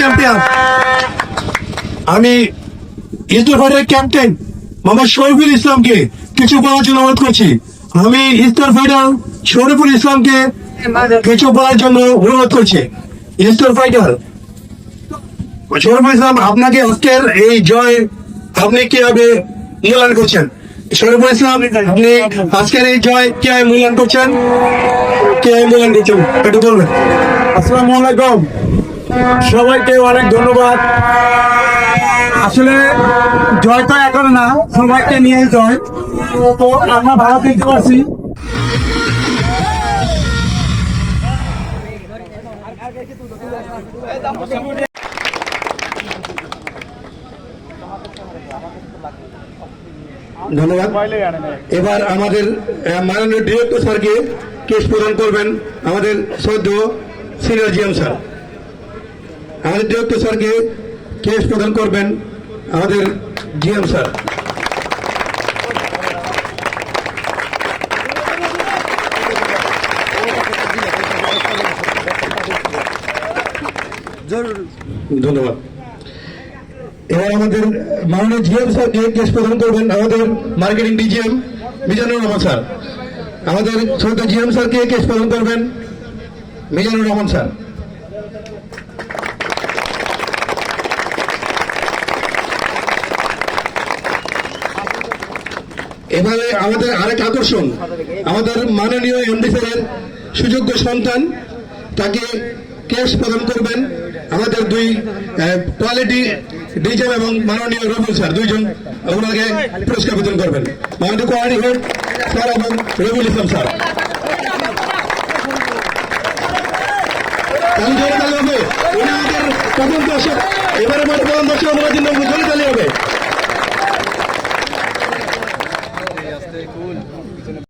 Champion. আমি ইস্টার fighter captain Mohammad Shariful ইসলামকে কিছু বলার জন্য অনুরোধ করছি। আমি ইস্টার ফাইটার শরীফুল ইসলামকে কিছু বলার জন্য অনুরোধ করছি। ইস্টার ফাইটার শরীফুল ইসলাম, আপনাকে আজকের এই জয় আপনি কিভাবে মূল্যায়ন করছেন? শরীফুল ইসলাম, আপনি আজকের এই জয় কিভাবে মূল্যায়ন করছেন? একটু বলবেন। আসসালামু আলাইকুম, সবাইকে অনেক ধন্যবাদ। আসলে জয় তো এখন না, সবাইকে নিয়ে জয়, তো আমরা ভালো দেখতে পাচ্ছি। ধন্যবাদ। এবার আমাদের মাননীয় ডিরেক্টর স্যারকে কেস প্রদান করবেন আমাদের শ্রদ্ধেয় সিনিয়র জিএম স্যার। আমাদের ডিরেক্টর স্যারকে কেস প্রদান করবেন আমাদের জিএম স্যার। ধন্যবাদ। এবার আমাদের মাননীয় জিএম স্যারকে কেস প্রদান করবেন আমাদের marketing DGM Mizanur Rahman sir. আমাদের শ্রদ্ধা জিএম স্যারকে কেস প্রদান করবেন মিজানুর রহমান স্যার। এবারে আমাদের আরেক আকর্ষণ, আমাদের মাননীয় এমডি স্যারের সুযোগ্য সন্তান, তাকে কেস প্রদান করবেন আমাদের দুই কোয়ালিটি ডিজিএম এবং মাননীয় রবিউল স্যার, দুইজন ওনাকে পুরস্কার বিতরণ করবেন। মাননীয় কোয়ালিটি হেড স্যার এবং রবিউল ইসলাম স্যার। তালি হবে, উনি আমাদের প্রথম দর্শক, এবারে প্রথম দর্শক ওনার জন্য তালি হবে।